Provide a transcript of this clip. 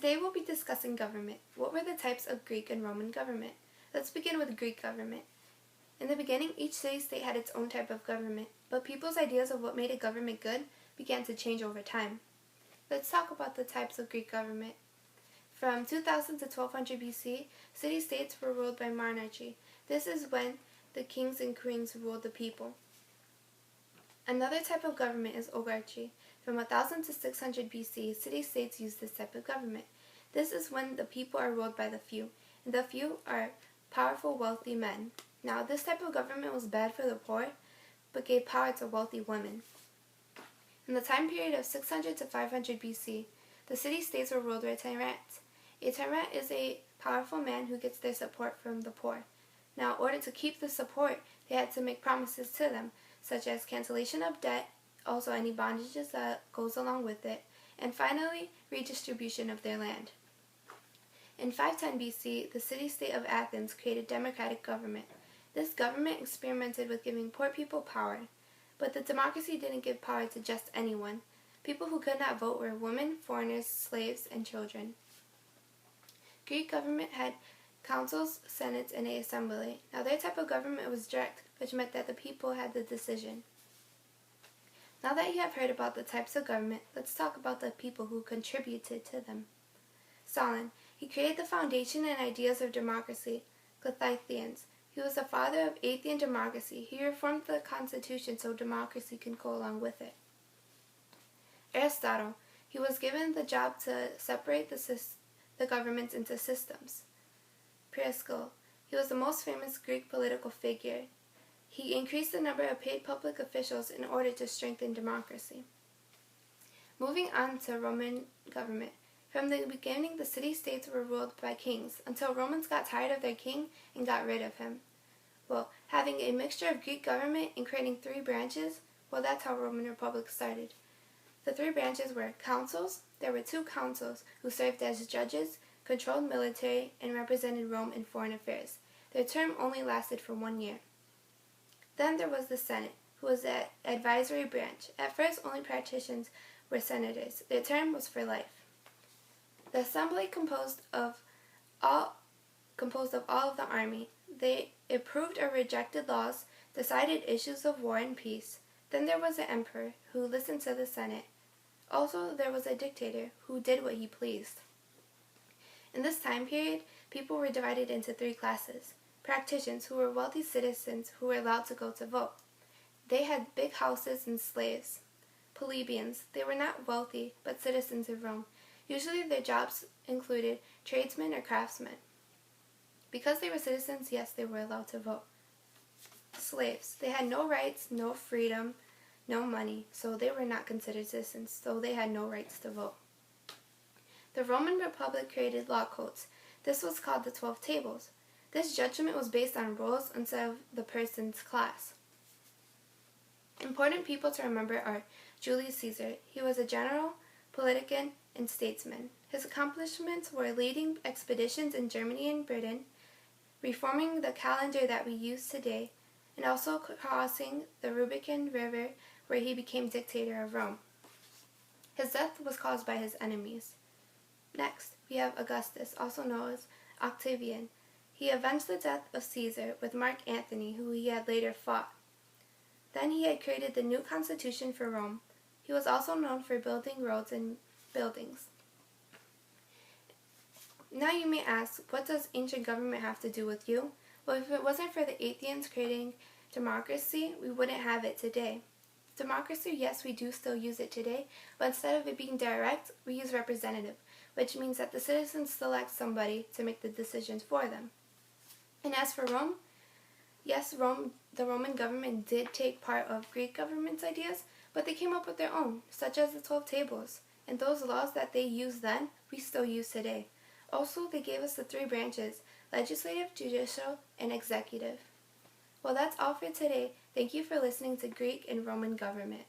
Today we'll be discussing government. What were the types of Greek and Roman government? Let's begin with Greek government. In the beginning, each city-state had its own type of government, but people's ideas of what made a government good began to change over time. Let's talk about the types of Greek government. From 2000 to 1200 BC, city-states were ruled by monarchy. This is when the kings and queens ruled the people. Another type of government is oligarchy. From 1000 to 600 BC, city-states used this type of government. This is when the people are ruled by the few, and the few are powerful, wealthy men. Now, this type of government was bad for the poor, but gave power to wealthy women. In the time period of 600 to 500 BC, the city-states were ruled by tyrants. A tyrant is a powerful man who gets their support from the poor. Now, in order to keep the support, they had to make promises to them, such as cancellation of debt, also any bondages that goes along with it, and finally, redistribution of their land. In 510 BC, the city-state of Athens created democratic government. This government experimented with giving poor people power, but the democracy didn't give power to just anyone. People who could not vote were women, foreigners, slaves, and children. Greek government had councils, senates, and an assembly. Now their type of government was direct, which meant that the people had the decision. Now that you have heard about the types of government, let's talk about the people who contributed to them. Solon. He created the foundation and ideas of democracy. Cleisthenes. He was the father of Athenian democracy. He reformed the constitution so democracy can go along with it. Aristotle. He was given the job to separate the governments into systems. Peirascus. He was the most famous Greek political figure. He increased the number of paid public officials in order to strengthen democracy. Moving on to Roman government. From the beginning, the city-states were ruled by kings, until Romans got tired of their king and got rid of him. Having a mixture of Greek government and creating three branches, that's how Roman Republic started. The three branches were councils. There were two councils who served as judges, controlled military, and represented Rome in foreign affairs. Their term only lasted for 1 year. Then there was the Senate, who was the advisory branch. At first, only patricians were senators. Their term was for life. The assembly composed of all of the army. They approved or rejected laws, decided issues of war and peace. Then there was the emperor, who listened to the Senate. Also, there was a dictator, who did what he pleased. In this time period, people were divided into three classes. Patricians, who were wealthy citizens who were allowed to go to vote. They had big houses and slaves. Plebeians, they were not wealthy, but citizens of Rome. Usually their jobs included tradesmen or craftsmen. Because they were citizens, yes, they were allowed to vote. Slaves, they had no rights, no freedom, no money, so they were not considered citizens, so they had no rights to vote. The Roman Republic created law codes. This was called the 12 Tables. This judgment was based on rules instead of the person's class. Important people to remember are Julius Caesar. He was a general, politician, and statesman. His accomplishments were leading expeditions in Germany and Britain, reforming the calendar that we use today, and also crossing the Rubicon River, where he became dictator of Rome. His death was caused by his enemies. Next, we have Augustus, also known as Octavian. He avenged the death of Caesar with Mark Antony, who he had later fought. Then he had created the new constitution for Rome. He was also known for building roads and buildings. Now you may ask, what does ancient government have to do with you? Well, if it wasn't for the Athenians creating democracy, we wouldn't have it today. Democracy, yes, we do still use it today, but instead of it being direct, we use representative, which means that the citizens select somebody to make the decisions for them. And as for Rome, yes, the Roman government did take part of Greek government's ideas, but they came up with their own, such as the 12 Tables. And those laws that they used then, we still use today. Also, they gave us the three branches, legislative, judicial, and executive. That's all for today. Thank you for listening to Greek and Roman government.